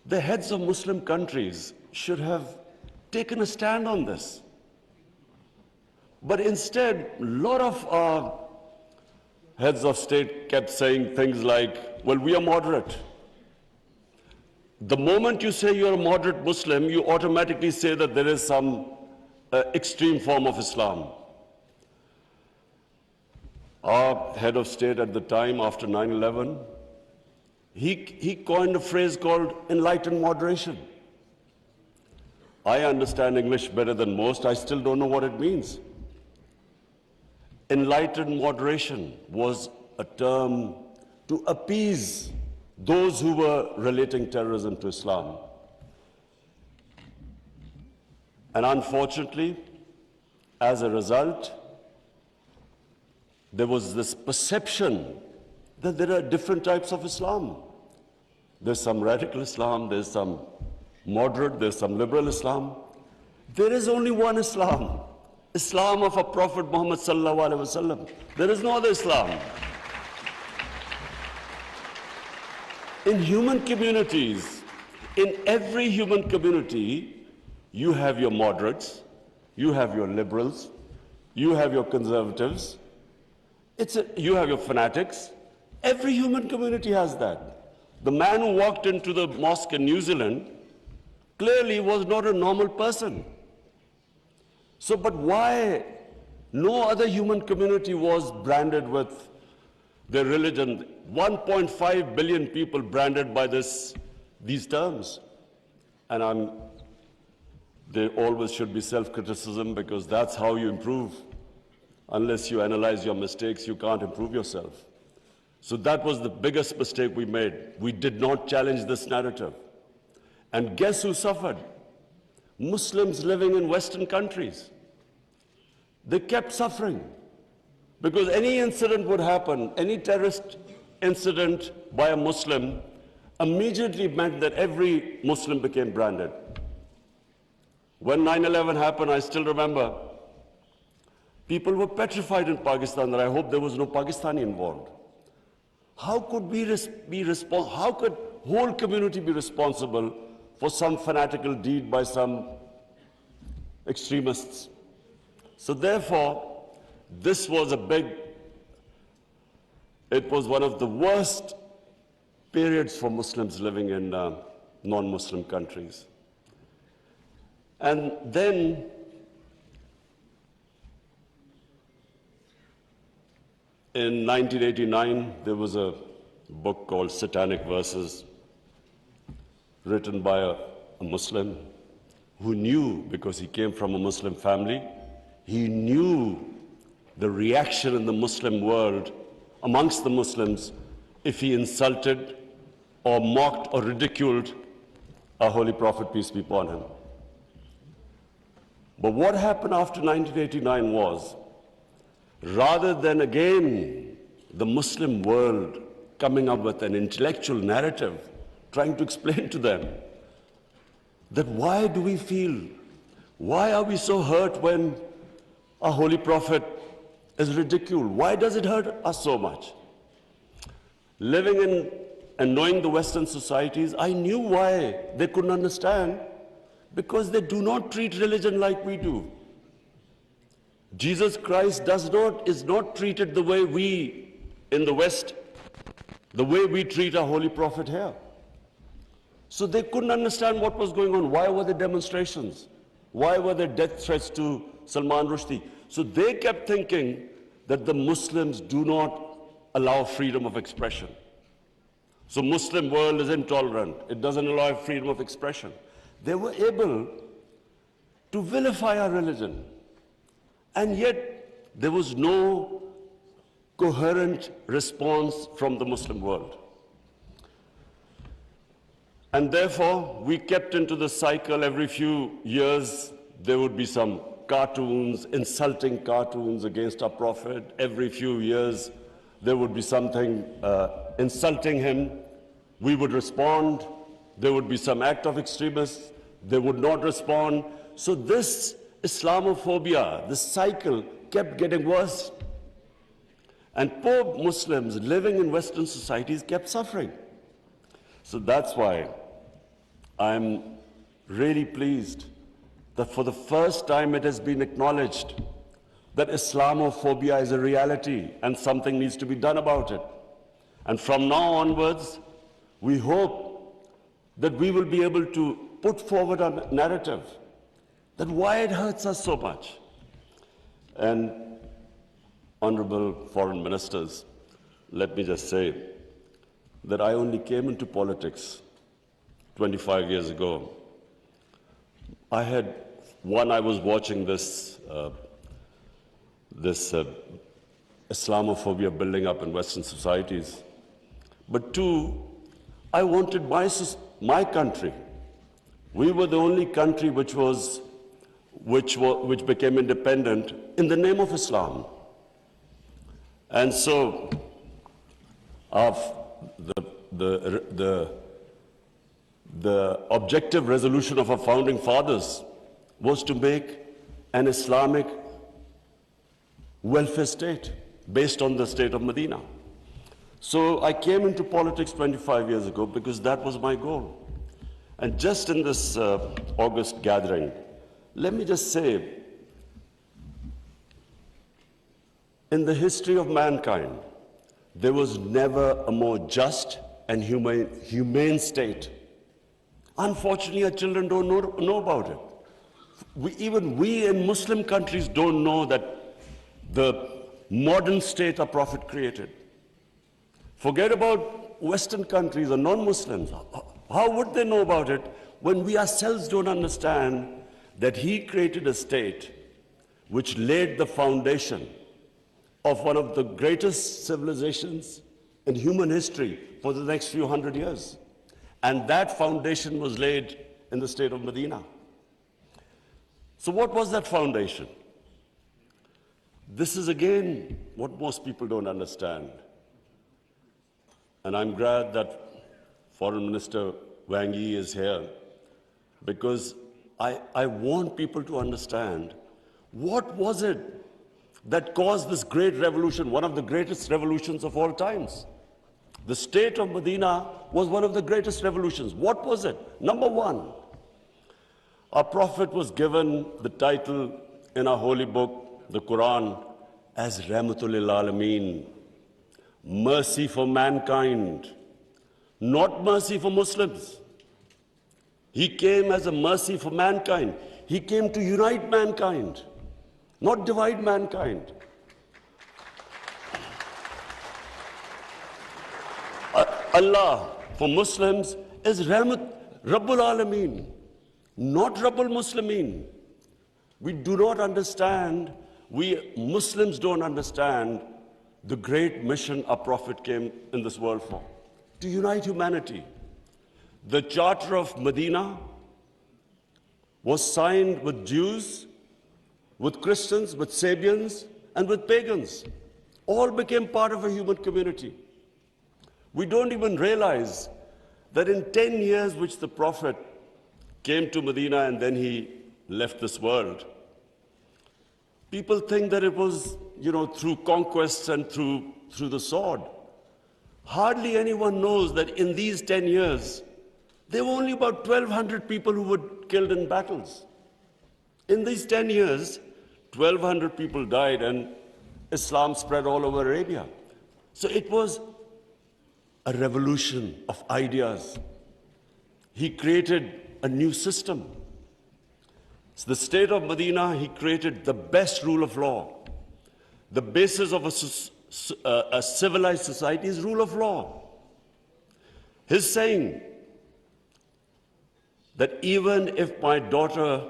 The heads of Muslim countries should have taken a stand on this. But instead, a lot of our heads of state kept saying things like, well, we are moderate. The moment you say you're a moderate Muslim, you automatically say that there is some extreme form of Islam. Our head of state at the time, after 9/11, he coined a phrase called enlightened moderation. I understand English better than most. I still don't know what it means. Enlightened moderation was a term to appease those who were relating terrorism to Islam. And unfortunately, as a result, there was this perception that there are different types of Islam. There's some radical Islam, there's some moderate, there's some liberal Islam. There is only one Islam, Islam of our Prophet Muhammad sallallahu alaihi wasallam. There is no other Islam. In human communities, in every human community, you have your moderates, you have your liberals, you have your conservatives, you have your fanatics. Every human community has that. The man who walked into the mosque in New Zealand clearly was not a normal person. So, but why no other human community was branded with their religion? 1.5 billion people branded by these terms. And there always should be self-criticism, because that's how you improve. Unless you analyze your mistakes, you can't improve yourself. So that was the biggest mistake we made. We did not challenge this narrative. And guess who suffered? Muslims living in Western countries. They kept suffering, because any incident would happen, any terrorist incident by a Muslim immediately meant that every Muslim became branded. When 9/11 happened, I still remember, people were petrified in Pakistan that I hope there was no Pakistani involved. How could how could whole community be responsible for some fanatical deed by some extremists? So therefore, this was it was one of the worst periods for Muslims living in non-Muslim countries. And then in 1989, there was a book called Satanic Verses, written by a Muslim who knew, because he came from a Muslim family, he knew the reaction in the Muslim world, amongst the Muslims, if he insulted or mocked or ridiculed our Holy Prophet, peace be upon him. But what happened after 1989 was, rather than again the Muslim world coming up with an intellectual narrative, trying to explain to them that why do we feel, why are we so hurt when our Holy Prophet is ridiculed? Why does it hurt us so much? Living in and knowing the Western societies, I knew why they couldn't understand, because they do not treat religion like we do. Jesus Christ is not treated the way we in the West, the way we treat our Holy Prophet here. So they couldn't understand what was going on. Why were there demonstrations? Why were there death threats to Salman Rushdie? So they kept thinking that the Muslims do not allow freedom of expression. So Muslim world is intolerant. It doesn't allow freedom of expression. They were able to vilify our religion. And yet there was no coherent response from the Muslim world. And therefore, we kept into the cycle. Every few years, there would be some cartoons, insulting cartoons against our Prophet. Every few years, there would be something insulting him. We would respond. There would be some act of extremists. They would not respond. So this Islamophobia, this cycle, kept getting worse. And poor Muslims living in Western societies kept suffering. So that's why I'm really pleased that for the first time it has been acknowledged that Islamophobia is a reality and something needs to be done about it. And from now onwards, we hope that we will be able to put forward a narrative that why it hurts us so much. And honorable foreign ministers, let me just say that I only came into politics 25 years ago. I was watching this Islamophobia building up in Western societies. But two, I wanted my country. We were the only country which became independent in the name of Islam. And so, the objective resolution of our founding fathers was to make an Islamic welfare state based on the state of Medina. So I came into politics 25 years ago because that was my goal. And just in this August gathering, let me just say, in the history of mankind, there was never a more just and humane state. Unfortunately, our children don't know about it. Even we in Muslim countries don't know that the modern state our Prophet created. Forget about Western countries or non-Muslims. How would they know about it when we ourselves don't understand that he created a state which laid the foundation of one of the greatest civilizations in human history for the next few hundred years. And that foundation was laid in the state of Medina. So what was that foundation? This is again what most people don't understand. And I'm glad that Foreign Minister Wang Yi is here, because I want people to understand what was it that caused this great revolution, one of the greatest revolutions of all times. The state of Medina was one of the greatest revolutions. What was it? Number one, our Prophet was given the title in our holy book, the Quran, as Rahmatul lil Alameen, mercy for mankind, not mercy for Muslims. He came as a mercy for mankind. He came to unite mankind, not divide mankind. Allah for Muslims is Rahmat Rabbul Alameen, not Rabbul Muslimeen. We do not understand, we Muslims don't understand the great mission our Prophet came in this world for, to unite humanity. The Charter of Medina was signed with Jews, with Christians, with Sabians, and with pagans. All became part of a human community. We don't even realize that in 10 years which the Prophet came to Medina and then he left this world, people think that it was, through conquests and through the sword. Hardly anyone knows that in these 10 years, there were only about 1,200 people who were killed in battles. In these 10 years, 1,200 people died and Islam spread all over Arabia. So it was a revolution of ideas. He created a new system. So the state of Medina, he created the best rule of law. The basis of a civilized society is rule of law. His saying that even if my daughter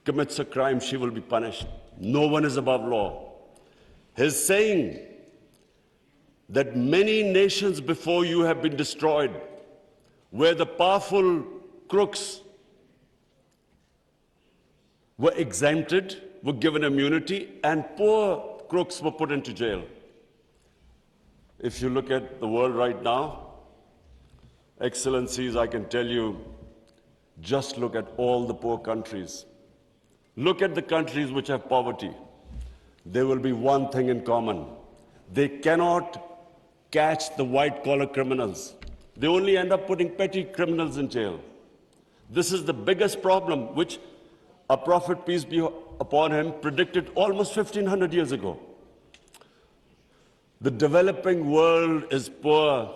commits a crime, she will be punished. No one is above law. His saying that many nations before you have been destroyed, where the powerful crooks were exempted, were given immunity, and poor crooks were put into jail. If you look at the world right now, Excellencies, I can tell you, just look at all the poor countries. Look at the countries which have poverty. There will be one thing in common. They cannot catch the white-collar criminals. They only end up putting petty criminals in jail. This is the biggest problem which our Prophet, peace be upon him, predicted almost 1500 years ago. The developing world is poor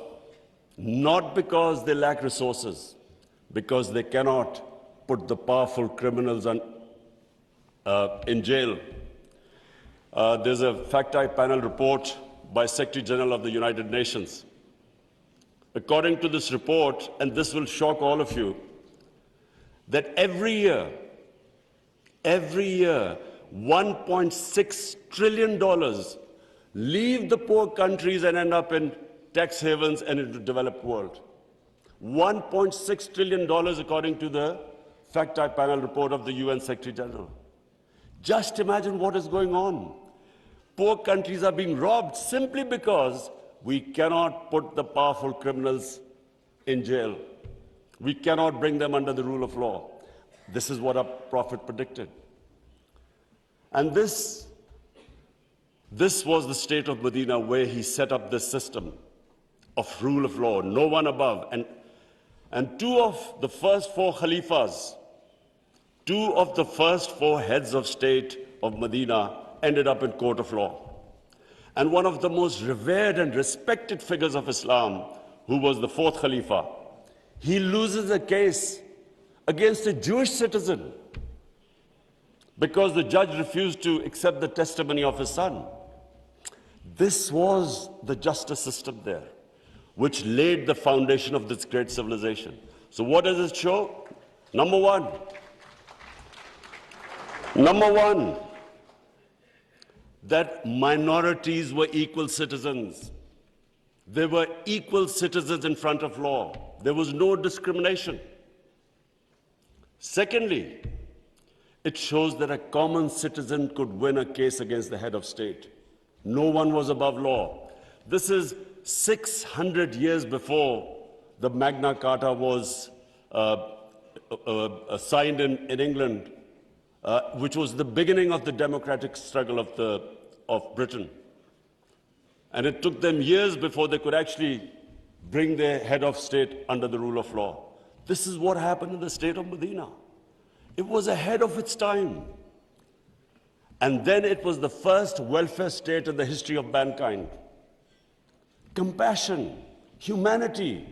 not because they lack resources, because they cannot put the powerful criminals in jail. There's a fact-type panel report by Secretary General of the United Nations. According to this report, and this will shock all of you, that every year, $1.6 trillion leave the poor countries and end up in tax havens and in the developed world. $1.6 trillion according to the fact-type panel report of the UN Secretary General. Just imagine what is going on. Poor countries are being robbed simply because we cannot put the powerful criminals in jail. We cannot bring them under the rule of law. This is what our Prophet predicted. And this was the state of Medina where he set up this system of rule of law, no one above. And two of the first four Khalifas, two of the first four heads of state of Medina ended up in court of law. And one of the most revered and respected figures of Islam, who was the fourth Khalifa, he loses a case against a Jewish citizen because the judge refused to accept the testimony of his son. This was the justice system there, which laid the foundation of this great civilization. So what does it show? Number one, that minorities were equal citizens. They were equal citizens in front of law. There was no discrimination. Secondly, it shows that a common citizen could win a case against the head of state. No one was above law. This is 600 years before the Magna Carta was signed in England, which was the beginning of the democratic struggle of Britain. And it took them years before they could actually bring their head of state under the rule of law. This is what happened in the state of Medina. It was ahead of its time. And then it was the first welfare state in the history of mankind. Compassion, humanity.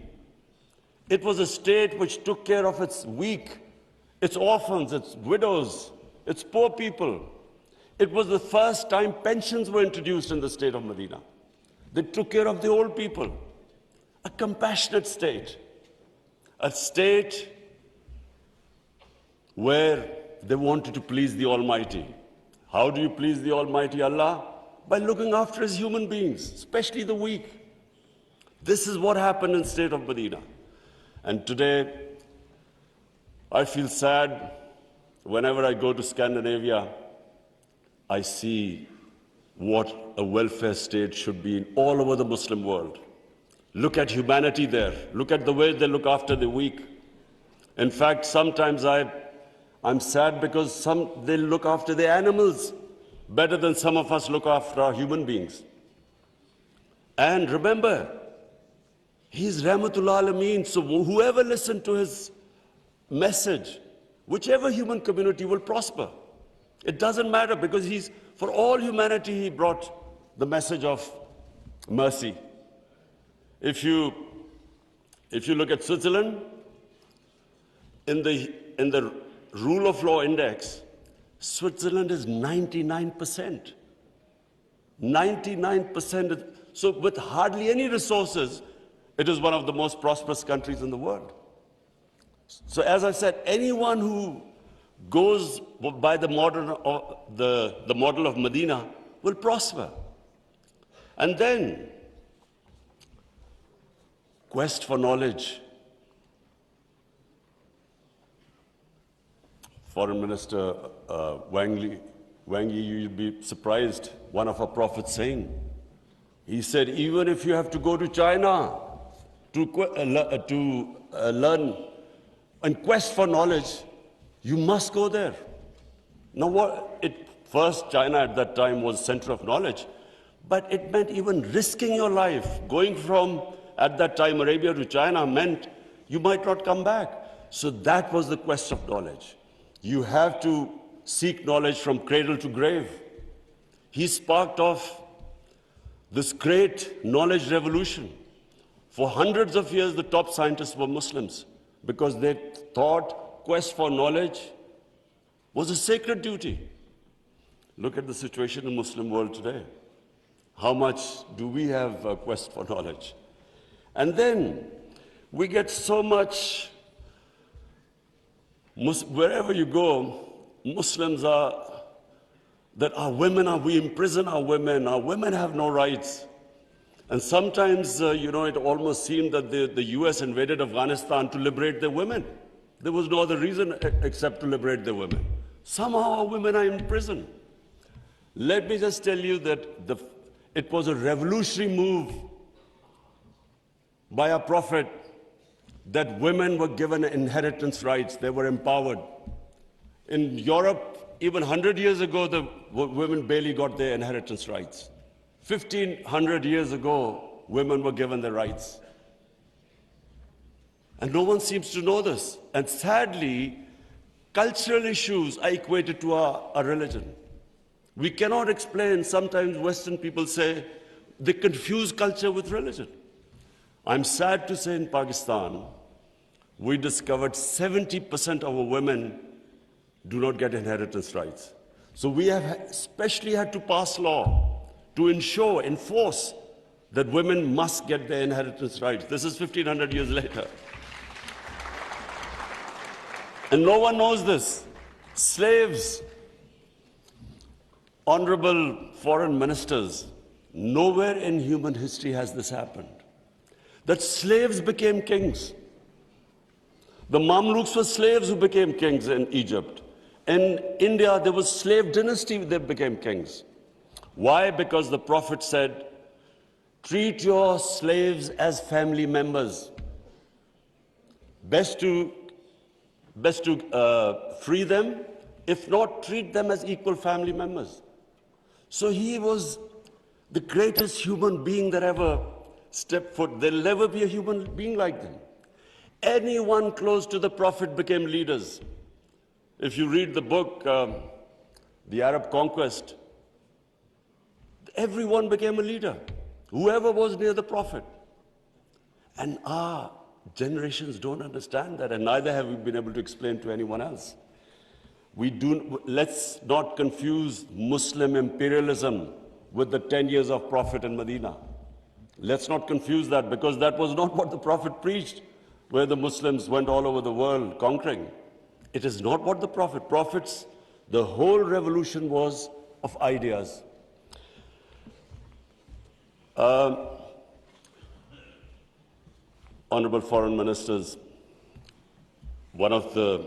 It was a state which took care of its weak, its orphans, its widows, its poor people. It was the first time pensions were introduced in the state of Medina. They took care of the old people. A compassionate state. A state where they wanted to please the Almighty. How do you please the Almighty Allah? By looking after His human beings, especially the weak. This is what happened in the state of Medina. And today, I feel sad whenever I go to Scandinavia. I see what a welfare state should be in all over the Muslim world. Look at humanity there. Look at the way they look after the weak. In fact, sometimes I'm sad because they look after the animals better than some of us look after our human beings. And remember, He's Rahmatul Alameen, so whoever listened to His message, whichever human community will prosper. It doesn't matter because for all humanity, He brought the message of mercy. If you look at Switzerland, in the rule of law index, Switzerland is 99%. 99%. So with hardly any resources, it is one of the most prosperous countries in the world. So as I said, anyone who goes by the model of Medina will prosper. And then, quest for knowledge. Foreign Minister Wang Yi, you'd be surprised, one of our prophets saying, he said, even if you have to go to China to learn and quest for knowledge, you must go there. Now, first, China at that time was center of knowledge, but it meant even risking your life. Going from, at that time, Arabia to China meant you might not come back. So that was the quest of knowledge. You have to seek knowledge from cradle to grave. He sparked off this great knowledge revolution. For hundreds of years, the top scientists were Muslims because they thought quest for knowledge was a sacred duty. Look at the situation in the Muslim world today. How much do we have a quest for knowledge? And then we get so much, wherever you go, Muslims are, that we imprison our women have no rights. And sometimes, it almost seemed that the US invaded Afghanistan to liberate their women. There was no other reason except to liberate their women. Somehow our women are in prison. Let me just tell you that it was a revolutionary move by our Prophet that women were given inheritance rights. They were empowered. In Europe, even 100 years ago, the women barely got their inheritance rights. 1,500 years ago, women were given their rights. And no one seems to know this. And sadly, cultural issues are equated to our religion. We cannot explain, sometimes Western people say, they confuse culture with religion. I'm sad to say in Pakistan, we discovered 70% of our women do not get inheritance rights. So we have especially had to pass law to enforce that women must get their inheritance rights. This is 1,500 years later. And no one knows this. Slaves, honorable foreign ministers, nowhere in human history has this happened. That slaves became kings. The Mamluks were slaves who became kings in Egypt. In India, there was slave dynasty that became kings. Why? Because the Prophet said, treat your slaves as family members. Best to free them, if not, treat them as equal family members. So he was the greatest human being that ever stepped foot. There'll never be a human being like them. Anyone close to the Prophet became leaders. If you read the book, The Arab Conquest, everyone became a leader, whoever was near the Prophet. And our generations don't understand that, and neither have we been able to explain to anyone else. Let's not confuse Muslim imperialism with the 10 years of Prophet in Medina. Let's not confuse that, because that was not what the Prophet preached, where the Muslims went all over the world conquering. It is not what the Prophet's, the whole revolution was of ideas. Honorable foreign ministers, one of the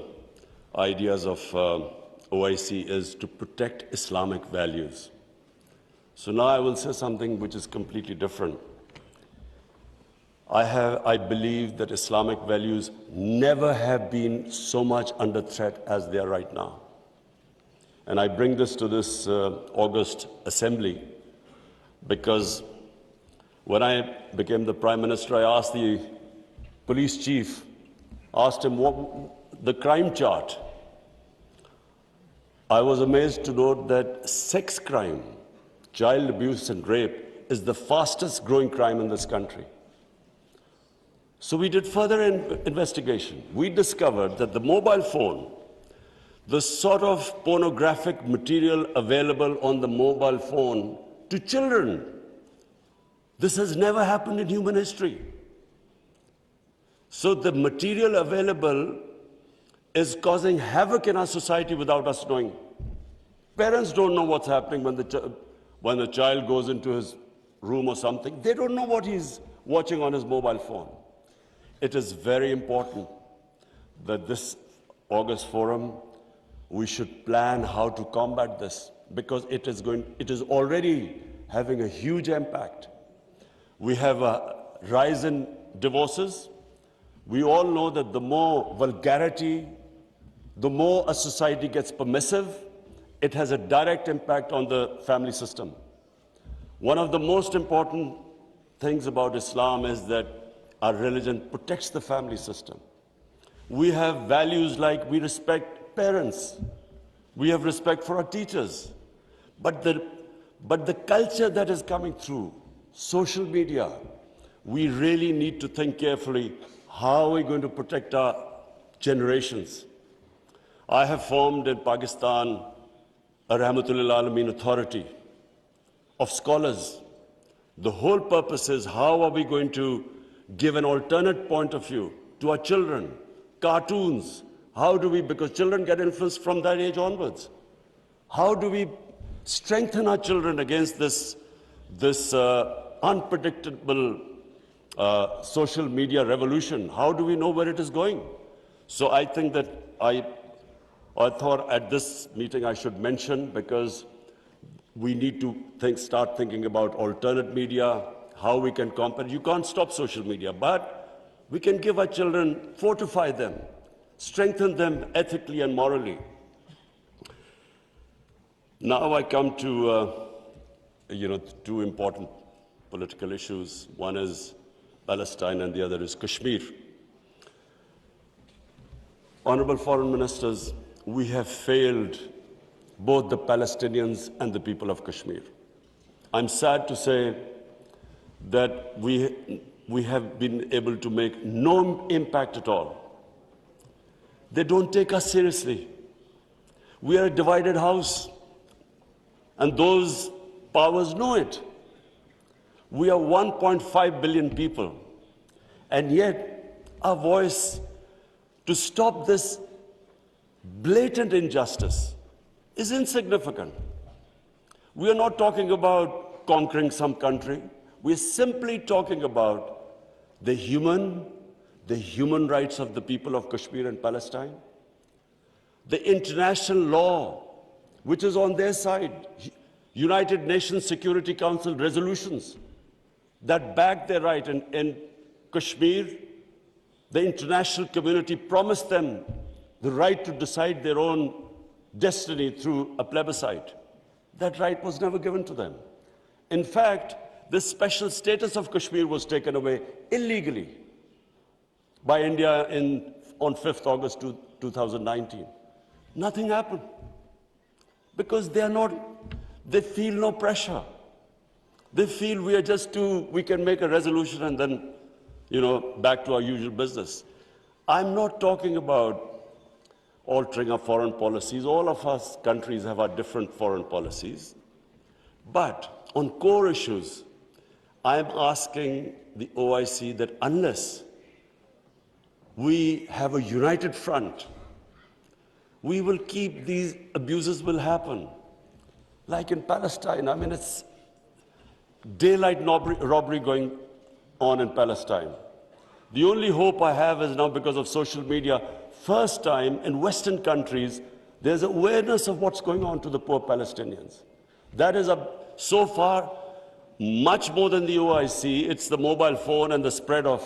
ideas of OIC is to protect Islamic values. So now I will say something which is completely different. I believe that Islamic values never have been so much under threat as they are right now. And I bring this to this August assembly because when I became the Prime Minister, I asked the police chief, asked him what the crime chart. I was amazed to note that sex crime, child abuse and rape is the fastest growing crime in this country. So we did further investigation. We discovered that the mobile phone, the sort of pornographic material available on the mobile phone to children, this has never happened in human history. So the material available is causing havoc in our society without us knowing. Parents don't know what's happening when the child goes into his room or something. They don't know what he's watching on his mobile phone. It is very important that this August forum, we should plan how to combat this, because it is already having a huge impact. We have a rise in divorces. We all know that the more vulgarity, the more a society gets permissive, it has a direct impact on the family system. One of the most important things about Islam is that our religion protects the family system. We have values like we respect parents. We have respect for our teachers. But the culture that is coming through, social media, we really need to think carefully, how are we going to protect our generations? I have formed in Pakistan a Rahmatul Alameen authority of scholars. The whole purpose is how are we going to give an alternate point of view to our children, cartoons. How do we, because children get influenced from that age onwards. How do we strengthen our children against this unpredictable social media revolution? How do we know where it is going? So I think that I thought at this meeting I should mention, because we need to start thinking about alternate media, how we can compare. You can't stop social media, but we can give our children, fortify them, strengthen them ethically and morally. Now I come to, two important political issues. One is Palestine and the other is Kashmir. Honorable Foreign Ministers, we have failed both the Palestinians and the people of Kashmir. I'm sad to say that we have been able to make no impact at all. They don't take us seriously. We are a divided house, and those powers know it. We are 1.5 billion people, and yet our voice to stop this blatant injustice is insignificant. We are not talking about conquering some country. We are simply talking about the human rights of the people of Kashmir and Palestine, the international law, which is on their side, United Nations Security Council resolutions that back their right. In Kashmir, the international community promised them the right to decide their own destiny through a plebiscite. That right was never given to them. In fact, the special status of Kashmir was taken away illegally by India on 5th August 2019. Nothing happened because they feel no pressure. They feel we can make a resolution and then, back to our usual business. I'm not talking about altering our foreign policies. All of us countries have our different foreign policies. But on core issues, I'm asking the OIC that unless we have a united front, we will keep these abuses will happen. Like in Palestine, it's daylight robbery going on in Palestine. The only hope I have is now because of social media, first time in Western countries, there's awareness of what's going on to the poor Palestinians. That is so far much more than the OIC. It's the mobile phone and the spread of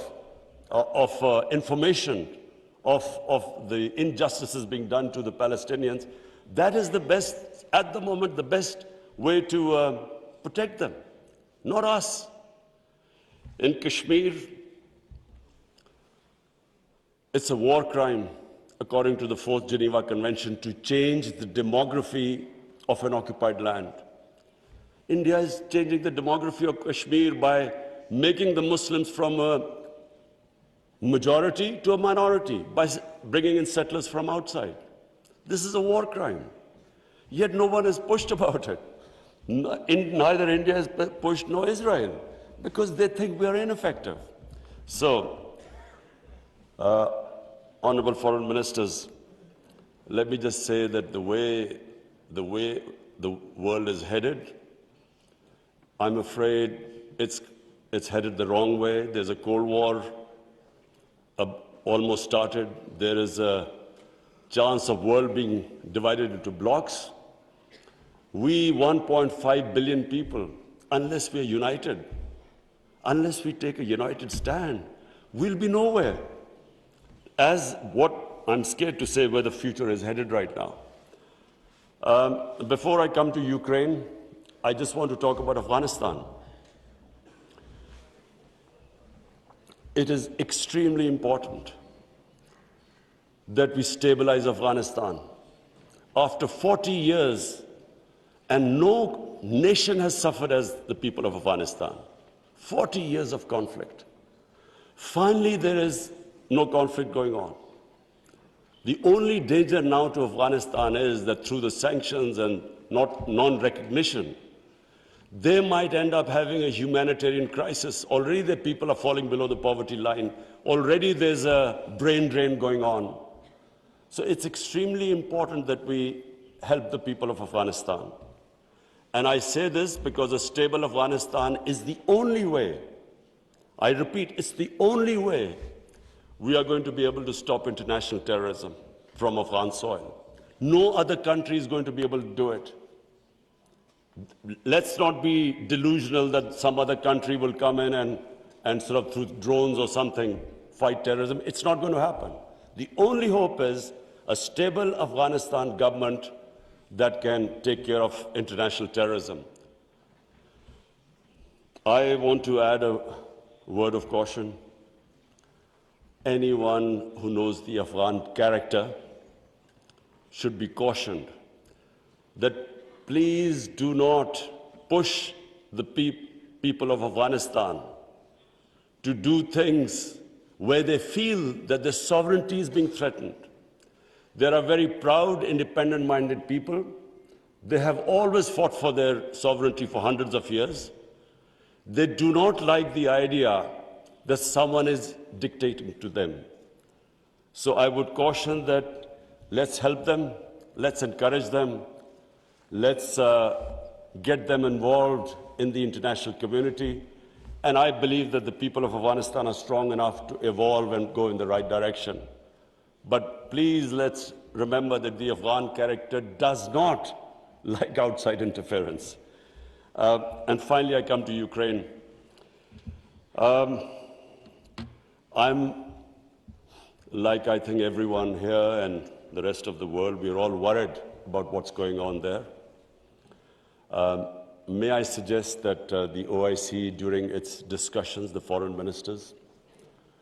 information of the injustices being done to the Palestinians. That is the best, at the moment, the best way to protect them, not us. In Kashmir, it's a war crime, according to the 4th Geneva Convention, to change the demography of an occupied land. India is changing the demography of Kashmir by making the Muslims from a majority to a minority, by bringing in settlers from outside. This is a war crime. Yet no one is pushed about it. Neither India is pushed nor Israel, because they think we are ineffective. So, Honorable Foreign Ministers, let me just say that the way the world is headed, I'm afraid it's headed the wrong way. There's a Cold War almost started. There is a chance of world being divided into blocks. We 1.5 billion people, unless we are united, unless we take a united stand, we'll be nowhere. As what I'm scared to say where the future is headed right now. Before I come to Ukraine, I just want to talk about Afghanistan. It is extremely important that we stabilize Afghanistan. After 40 years, and no nation has suffered as the people of Afghanistan. 40 years of conflict. Finally, there is no conflict going on. The only danger now to Afghanistan is that through the sanctions and non-recognition, they might end up having a humanitarian crisis. Already the people are falling below the poverty line. Already there's a brain drain going on. So it's extremely important that we help the people of Afghanistan. And I say this because a stable Afghanistan is the only way, I repeat, it's the only way we are going to be able to stop international terrorism from Afghan soil. No other country is going to be able to do it. Let's not be delusional that some other country will come in and sort of through drones or something fight terrorism. It's not going to happen. The only hope is a stable Afghanistan government that can take care of international terrorism. I want to add a word of caution. Anyone who knows the Afghan character should be cautioned that please do not push the people of Afghanistan to do things where they feel that their sovereignty is being threatened. They are very proud, independent-minded people. They have always fought for their sovereignty for hundreds of years. They do not like the idea that someone is dictating to them. So I would caution that let's help them, let's encourage them, let's get them involved in the international community. And I believe that the people of Afghanistan are strong enough to evolve and go in the right direction. But please let's remember that the Afghan character does not like outside interference. And finally, I come to Ukraine. I'm, like I think everyone here and the rest of the world, we're all worried about what's going on there. May I suggest that the OIC, during its discussions, the foreign ministers,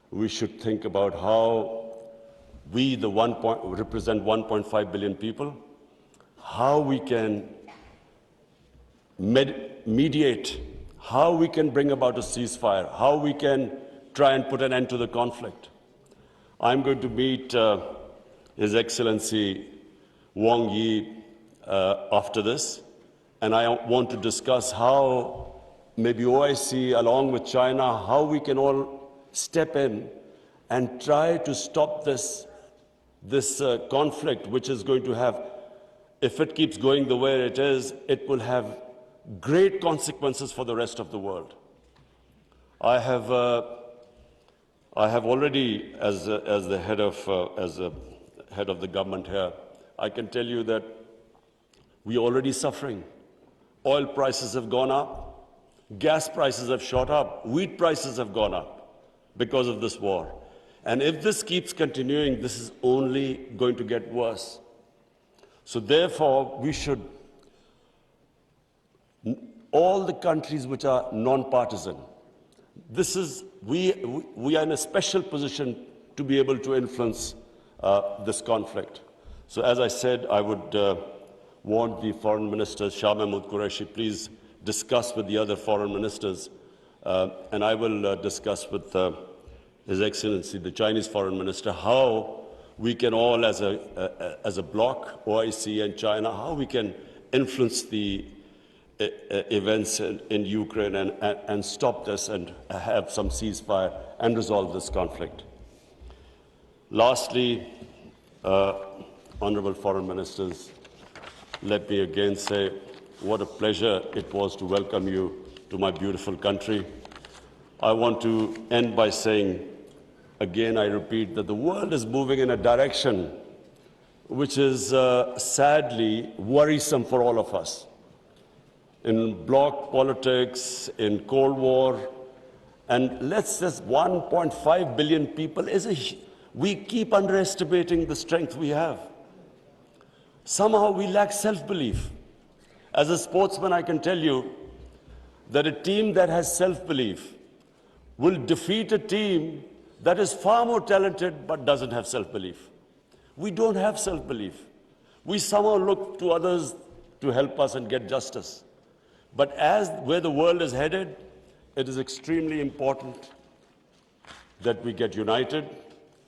we should think about how we, represent 1.5 billion people, how we can mediate, how we can bring about a ceasefire, how we can try and put an end to the conflict. I'm going to meet His Excellency Wang Yi after this, and I want to discuss how maybe OIC, along with China, how we can all step in and try to stop this conflict, which is going to have, if it keeps going the way it is, it will have great consequences for the rest of the world. I have already, as the head of the government here, I can tell you that we are already suffering. Oil prices have gone up, gas prices have shot up, wheat prices have gone up because of this war. And if this keeps continuing, this is only going to get worse. So therefore, we should, all the countries which are non-partisan, we are in a special position to be able to influence this conflict. So as I said, I would want the foreign ministers, Shah Mahmood Qureshi, please discuss with the other foreign ministers, and I will discuss with His Excellency, the Chinese Foreign Minister, how we can all, as a bloc, OIC and China, how we can influence the events in Ukraine and stop this and have some ceasefire and resolve this conflict. Lastly, honourable foreign ministers, let me again say what a pleasure it was to welcome you to my beautiful country. I want to end by saying, again, I repeat, that the world is moving in a direction which is sadly worrisome for all of us. In bloc politics, in Cold War, and let's just 1.5 billion people we keep underestimating the strength we have. Somehow we lack self-belief. As a sportsman, I can tell you that a team that has self-belief will defeat a team that is far more talented but doesn't have self-belief. We don't have self-belief. We somehow look to others to help us and get justice. But as where the world is headed, it is extremely important that we get united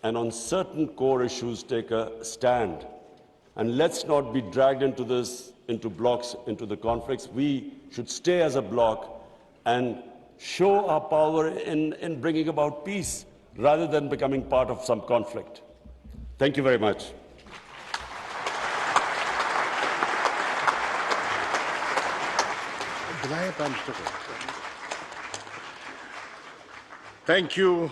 and on certain core issues take a stand. And let's not be dragged into this, into blocks, into the conflicts. We should stay as a bloc and show our power in bringing about peace rather than becoming part of some conflict. Thank you very much. Thank you.